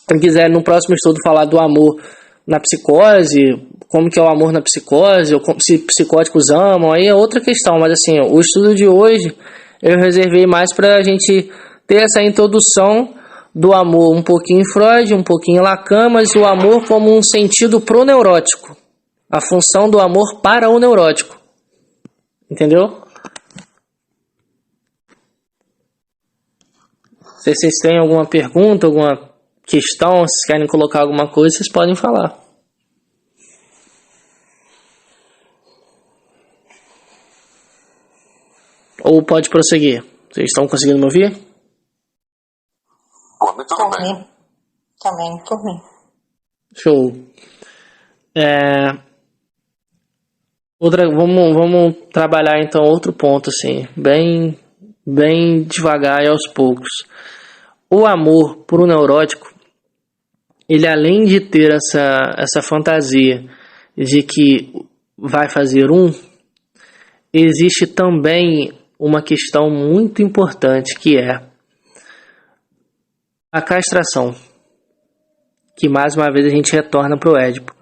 S1: Se quiserem no próximo estudo falar do amor na psicose, como que é o amor na psicose, ou se psicóticos amam, aí é outra questão. Mas assim, o estudo de hoje eu reservei mais para a gente ter essa introdução do amor um pouquinho em Freud, um pouquinho em Lacan, mas o amor como um sentido pro-neurótico. A função do amor para o neurótico. Entendeu? Se vocês têm alguma pergunta, alguma questão, se querem colocar alguma coisa, vocês podem falar. Ou pode prosseguir? Vocês estão conseguindo me ouvir?
S2: Por mim, tudo bem.
S4: Também, por mim.
S1: Show. Vamos trabalhar então outro ponto, assim, bem devagar e aos poucos. O amor pro neurótico, ele além de ter essa fantasia de que vai fazer existe também uma questão muito importante, que é a castração, que mais uma vez a gente retorna para o Édipo.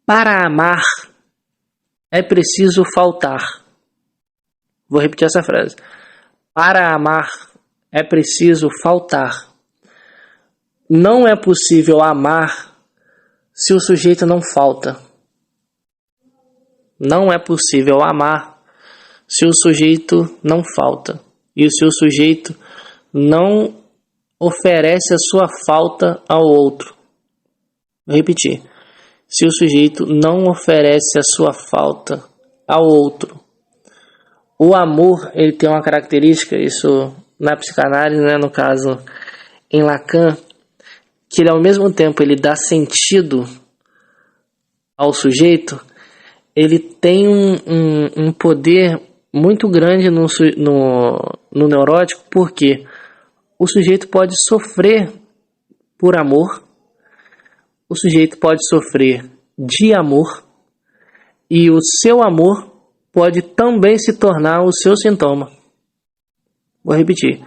S1: Para amar é preciso faltar. Vou repetir essa frase. Para amar é preciso faltar. Não é possível amar se o sujeito não falta. Não é possível amar se o sujeito não falta. E se o sujeito não oferece a sua falta ao outro. Vou repetir. Se o sujeito não oferece a sua falta ao outro. O amor, ele tem uma característica, isso na psicanálise, né, no caso em Lacan, que ele ao mesmo tempo ele dá sentido ao sujeito, ele tem um poder muito grande no neurótico, porque o sujeito pode sofrer por amor, o sujeito pode sofrer de amor, e o seu amor pode também se tornar o seu sintoma. Vou repetir.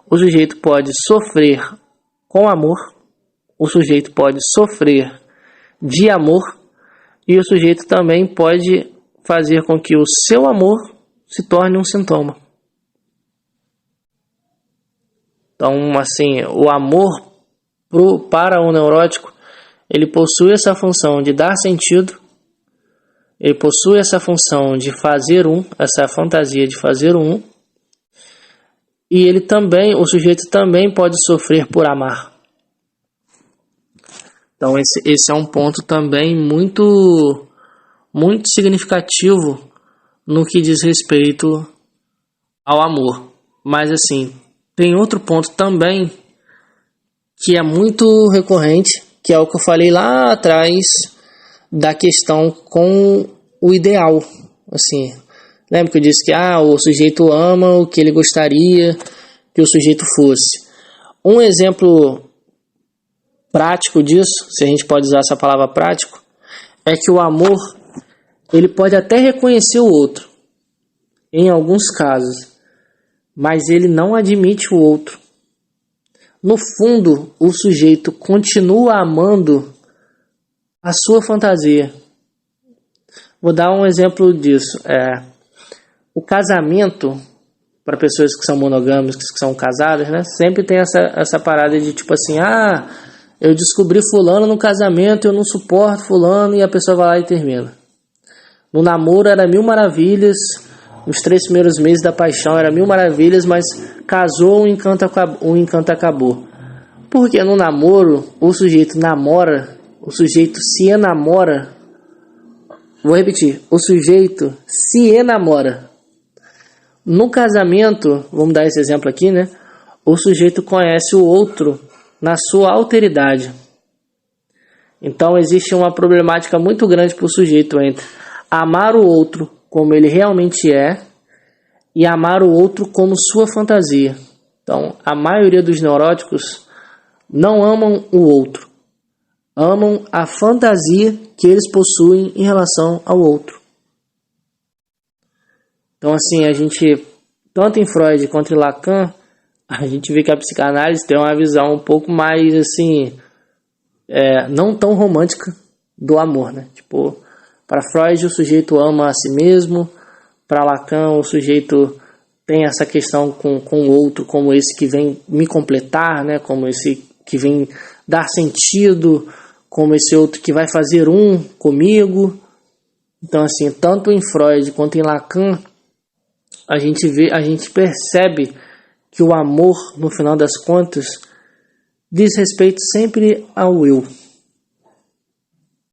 S1: O sujeito pode sofrer com amor, o sujeito pode sofrer de amor, e o sujeito também pode fazer com que o seu amor se torne um sintoma. Então, assim, o amor para o neurótico, ele possui essa função de dar sentido, ele possui essa função de fazer essa fantasia de fazer e ele também, o sujeito também pode sofrer por amar. Então esse é um ponto também muito significativo no que diz respeito ao amor. Mas assim, tem outro ponto também que é muito recorrente, que é o que eu falei lá atrás da questão com o ideal. Assim, lembra que eu disse que o sujeito ama o que ele gostaria que o sujeito fosse. Um exemplo prático disso, se a gente pode usar essa palavra prático, é que o amor, ele pode até reconhecer o outro, em alguns casos, mas ele não admite o outro. No fundo, o sujeito continua amando a sua fantasia. Vou dar um exemplo disso. O casamento, para pessoas que são monogâmicas, que são casadas, né, sempre tem essa parada de tipo assim, eu descobri fulano no casamento, eu não suporto fulano, e a pessoa vai lá e termina. No namoro era 1000 maravilhas, nos 3 primeiros meses da paixão era 1000 maravilhas, mas casou, o encanto acabou. Porque no namoro, o sujeito namora, o sujeito se enamora. Vou repetir, o sujeito se enamora. No casamento, vamos dar esse exemplo aqui, né? O sujeito conhece o outro na sua alteridade. Então existe uma problemática muito grande para o sujeito entre amar o outro como ele realmente é e amar o outro como sua fantasia. Então, a maioria dos neuróticos não amam o outro, amam a fantasia que eles possuem em relação ao outro. Então, assim, a gente, tanto em Freud quanto em Lacan, a gente vê que a psicanálise tem uma visão um pouco mais, assim, não tão romântica do amor, né? Tipo, para Freud o sujeito ama a si mesmo, para Lacan o sujeito tem essa questão com o outro como esse que vem me completar, né? Como esse que vem dar sentido, como esse outro que vai fazer comigo. Então, assim, tanto em Freud quanto em Lacan, a gente percebe que o amor, no final das contas, diz respeito sempre ao eu.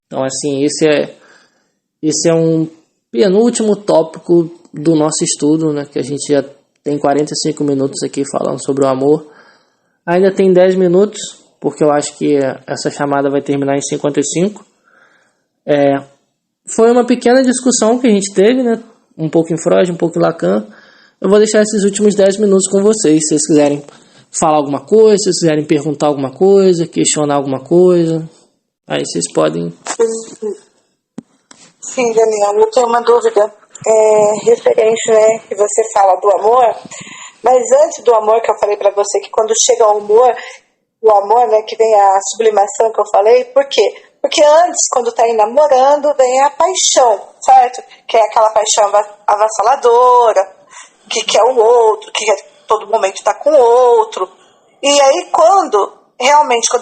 S1: Então, assim, esse é um penúltimo tópico do nosso estudo, né, que a gente já tem 45 minutos aqui falando sobre o amor. Ainda tem 10 minutos, porque eu acho que essa chamada vai terminar em 55. Foi uma pequena discussão que a gente teve, né, um pouco em Freud, um pouco em Lacan. Eu vou deixar esses últimos 10 minutos com vocês, se vocês quiserem falar alguma coisa, se vocês quiserem perguntar alguma coisa, questionar alguma coisa. Aí vocês podem...
S3: Sim, Daniel, eu tenho uma dúvida referente, né, que você fala do amor, mas antes do amor, que eu falei pra você que quando chega o amor, né, que vem a sublimação que eu falei, por quê? Porque antes, quando tá aí namorando, vem a paixão, certo? Que é aquela paixão avassaladora, que quer o outro, que quer todo momento tá com o outro. E aí quando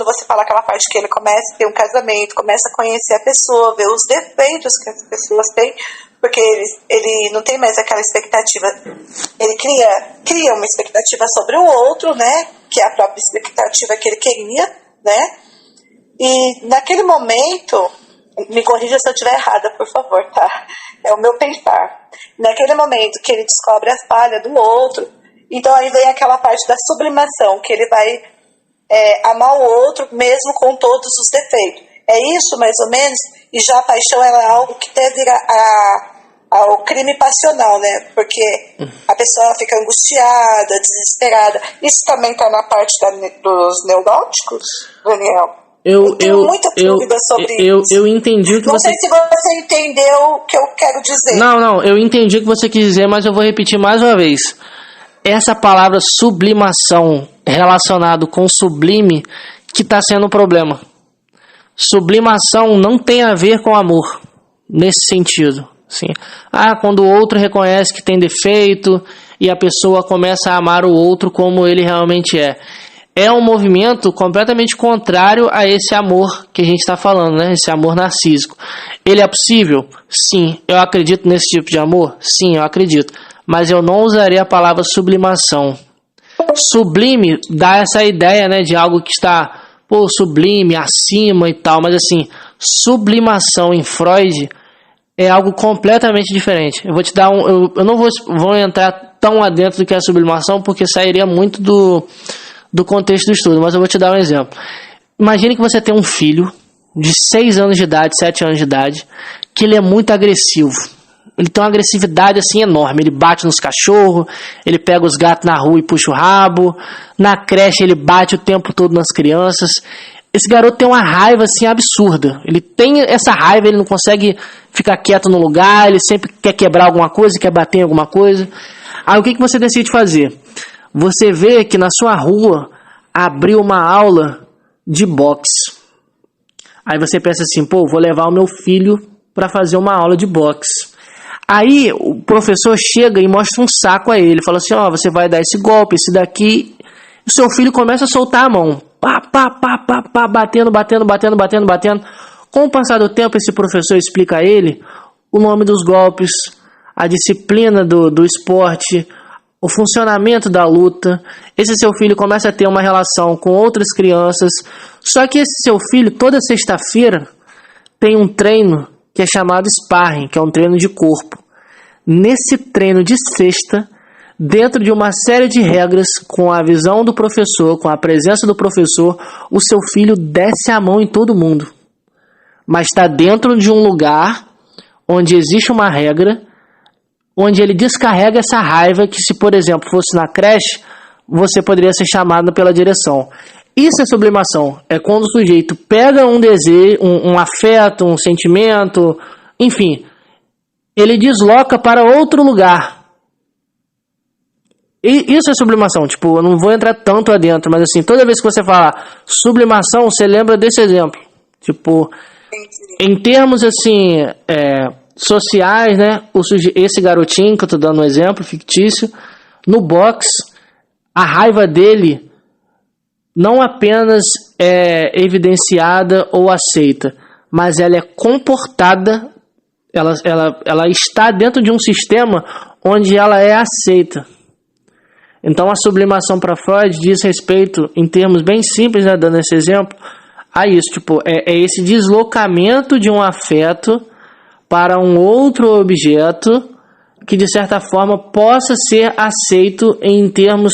S3: você fala aquela parte que ele começa a ter um casamento, começa a conhecer a pessoa, ver os defeitos que as pessoas têm, porque ele não tem mais aquela expectativa, ele cria uma expectativa sobre o outro, né, que é a própria expectativa que ele queria, né, e naquele momento, me corrija se eu estiver errada, por favor, tá, é o meu pensar, naquele momento que ele descobre a falha do outro, então aí vem aquela parte da sublimação, que ele vai amar o outro mesmo com todos os defeitos. É isso, mais ou menos? E já a paixão ela é algo que deve ir ao crime passional, né? Porque a pessoa fica angustiada, desesperada. Isso também está na parte dos neuróticos, Daniel? Eu tenho muita dúvida sobre isso.
S1: Eu entendi o que
S3: Não sei se você entendeu o que eu quero dizer.
S1: Não, eu entendi o que você quis dizer, mas eu vou repetir mais uma vez. Essa palavra sublimação relacionado com sublime que está sendo o problema. Sublimação não tem a ver com amor, nesse sentido. Assim, quando o outro reconhece que tem defeito e a pessoa começa a amar o outro como ele realmente é. É um movimento completamente contrário a esse amor que a gente está falando, né? Esse amor narcísico. Ele é possível? Sim. Eu acredito nesse tipo de amor? Sim, eu acredito. Mas eu não usaria a palavra sublimação. Sublime dá essa ideia, né, de algo que está, sublime, acima e tal. Mas assim, sublimação em Freud é algo completamente diferente. Eu vou te dar eu não vou entrar tão adentro do que é a sublimação, porque sairia muito do contexto do estudo, mas eu vou te dar um exemplo. Imagine que você tem um filho de 6 anos de idade, 7 anos de idade, que ele é muito agressivo. Ele tem uma agressividade assim enorme. Ele bate nos cachorros, ele pega os gatos na rua e puxa o rabo. Na creche ele bate o tempo todo nas crianças. Esse garoto tem uma raiva assim absurda. Ele tem essa raiva, ele não consegue ficar quieto no lugar, ele sempre quer quebrar alguma coisa, quer bater em alguma coisa. Aí o que você decide fazer? Você vê que na sua rua abriu uma aula de boxe. Aí você pensa assim, vou levar o meu filho para fazer uma aula de boxe. Aí o professor chega e mostra um saco a ele, fala assim, você vai dar esse golpe, esse daqui. O seu filho começa a soltar a mão, batendo. Com o passar do tempo, esse professor explica a ele o nome dos golpes, a disciplina do esporte, o funcionamento da luta. Esse seu filho começa a ter uma relação com outras crianças. Só que esse seu filho, toda sexta-feira, tem um treino que é chamado sparring, que é um treino de corpo. Nesse treino de sexta, dentro de uma série de regras, com a visão do professor, com a presença do professor, o seu filho desce a mão em todo mundo. Mas está dentro de um lugar onde existe uma regra, onde ele descarrega essa raiva que, se por exemplo fosse na creche, você poderia ser chamado pela direção. Isso é sublimação. É quando o sujeito pega um desejo, um afeto, um sentimento, enfim, ele desloca para outro lugar. E isso é sublimação. Eu não vou entrar tanto adentro, mas assim, toda vez que você fala sublimação, você lembra desse exemplo. Em termos assim, sociais, né? Esse garotinho que eu tô dando um exemplo fictício, no box, a raiva dele não apenas é evidenciada ou aceita, mas ela é comportada, ela está dentro de um sistema onde ela é aceita. Então a sublimação para Freud diz respeito, em termos bem simples, né, dando esse exemplo, a isso, é esse deslocamento de um afeto para um outro objeto que de certa forma possa ser aceito em termos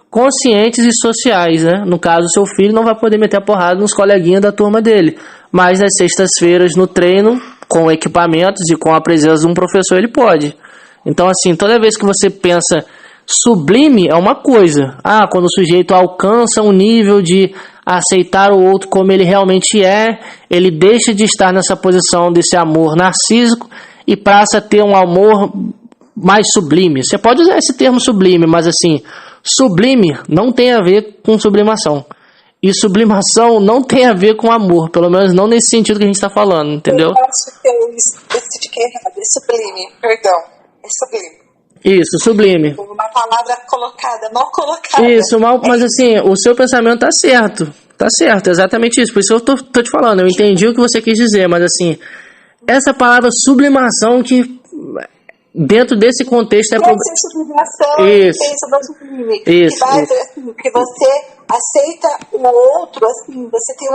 S1: conscientes e sociais, né? No caso, seu filho não vai poder meter a porrada nos coleguinhas da turma dele, mas nas sextas-feiras no treino, com equipamentos e com a presença de um professor, ele pode. Então, assim, toda vez que você pensa sublime, é uma coisa. Quando o sujeito alcança um nível de aceitar o outro como ele realmente é, ele deixa de estar nessa posição desse amor narcísico e passa a ter um amor mais sublime. Você pode usar esse termo sublime, mas assim, sublime não tem a ver com sublimação. E sublimação não tem a ver com amor, pelo menos não nesse sentido que a gente está falando, entendeu?
S3: Eu acho que eu especifiquei errado. É sublime, perdão. É sublime.
S1: Isso, sublime.
S3: Uma palavra colocada, mal colocada.
S1: Isso, mas assim, o seu pensamento tá certo. Tá certo, exatamente isso. Por isso eu tô te falando, eu entendi o que você quis dizer, mas assim, essa palavra sublimação que dentro desse contexto é
S3: problema. Sublimação,
S1: isso.
S3: Sublime,
S1: isso.
S3: Que vai, assim, porque você aceita o outro, assim, você tem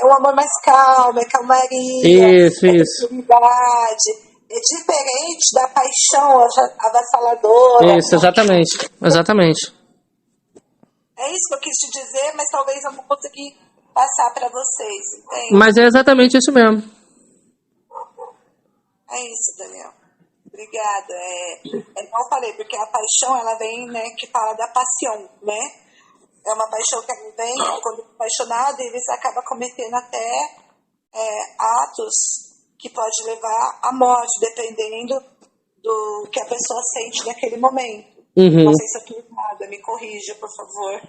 S3: um amor mais calmo, é calmaria,
S1: isso.
S3: tranquilidade. É diferente da paixão avassaladora.
S1: Isso, exatamente.
S3: É isso que eu quis te dizer, mas talvez eu não consegui passar para vocês, entende?
S1: Mas é exatamente isso mesmo.
S3: É isso, Daniel. Obrigada. Como eu falei, porque a paixão, ela vem, né, que fala da paixão, né? É uma paixão que ela vem, quando é apaixonado, eles acabam cometendo até atos que pode levar à morte, dependendo do que a pessoa sente naquele momento.
S1: Uhum.
S3: Não sei se eu estou errada, me corrija, por favor.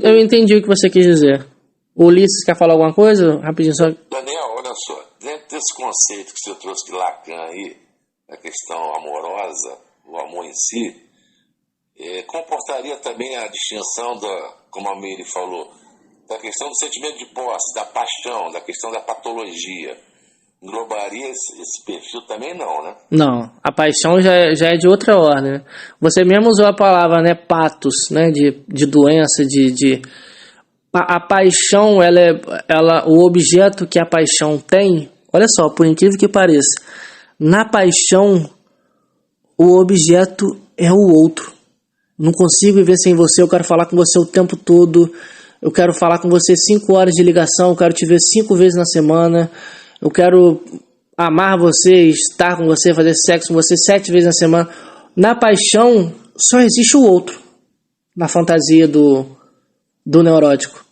S1: Eu entendi o que você quis dizer. O Ulisses quer falar alguma coisa? Rapidinho só.
S2: Daniel, olha só, dentro desse conceito que você trouxe de Lacan aí, a questão amorosa, o amor em si, comportaria também a distinção, como a Miri falou, da questão do sentimento de posse, da paixão, da questão da patologia. Englobaria esse perfil também não, né?
S1: Não, a paixão já é de outra ordem. Você mesmo usou a palavra, né, patos, né, de doença, a paixão, o objeto que a paixão tem, olha só, por incrível que pareça, na paixão, o objeto é o outro. Não consigo viver sem você, eu quero falar com você o tempo todo, eu quero falar com você 5 horas de ligação, eu quero te ver 5 vezes na semana, eu quero amar você, estar com você, fazer sexo com você 7 vezes na semana. Na paixão, só existe o outro. Na fantasia do neurótico.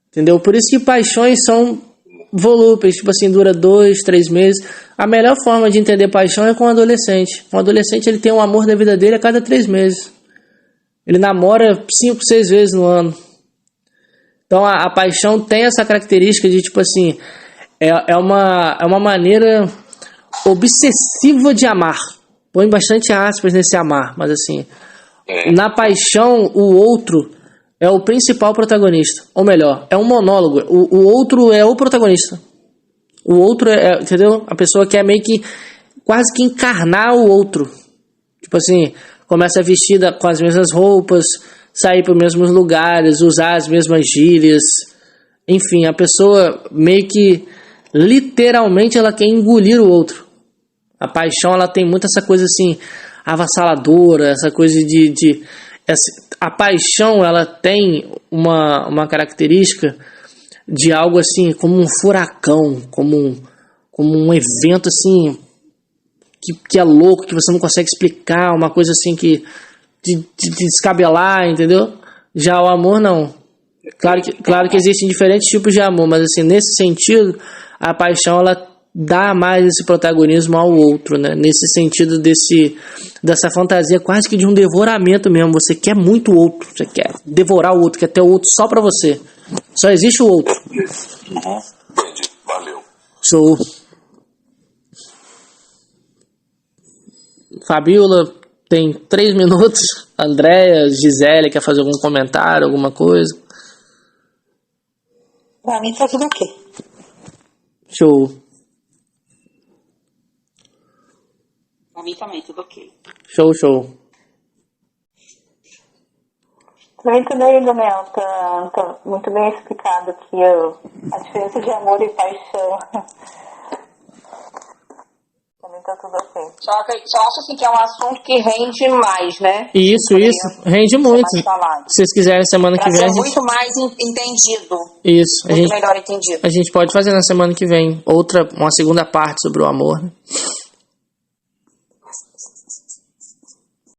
S1: Entendeu? Por isso que paixões são volúveis. Tipo assim, dura 2, 3 meses. A melhor forma de entender paixão é com um adolescente. Um adolescente, ele tem um amor da vida dele a cada 3 meses. Ele namora 5, 6 vezes no ano. Então a paixão tem essa característica de tipo assim... É uma maneira obsessiva de amar. Põe bastante aspas nesse amar, mas assim, na paixão, o outro é o principal protagonista. Ou melhor, é um monólogo. O outro é o protagonista. O outro entendeu? A pessoa quer meio que quase que encarnar o outro. Tipo assim, começa a vestir com as mesmas roupas, sair para os mesmos lugares, usar as mesmas gírias. Enfim, a pessoa meio que literalmente ela quer engolir o outro. A paixão, ela tem muito essa coisa assim avassaladora, essa coisa a paixão, ela tem uma característica de algo assim como um furacão, como um evento assim que é louco, que você não consegue explicar, uma coisa assim que de descabelar, entendeu? Já o amor não. Claro que existem diferentes tipos de amor, mas assim, nesse sentido, a paixão, ela dá mais esse protagonismo ao outro, né? Nesse sentido dessa fantasia quase que de um devoramento mesmo. Você quer muito o outro, você quer devorar o outro, quer ter o outro só pra você. Só existe o outro.
S2: Entendi, valeu.
S1: Show. Fabiola, tem 3 minutos. Andréia, Gisele, quer fazer algum comentário, alguma coisa?
S4: Pra mim tá tudo ok.
S1: Show.
S5: Pra mim também, tudo ok.
S1: Show.
S6: Muito bem, Daniel. Tá muito bem explicado aqui a diferença de amor e paixão. Tá muito tá tudo ok.
S5: Só acho assim que é um assunto que rende mais, né?
S1: Isso, rende
S5: Ser
S1: muito.
S5: mais falado.
S1: Se vocês quiserem semana
S3: Pra
S1: que vem,
S3: ser
S1: a gente...
S3: muito mais entendido.
S1: Isso,
S3: Muito melhor entendido.
S1: a gente pode fazer na semana que vem uma segunda parte sobre o amor, né?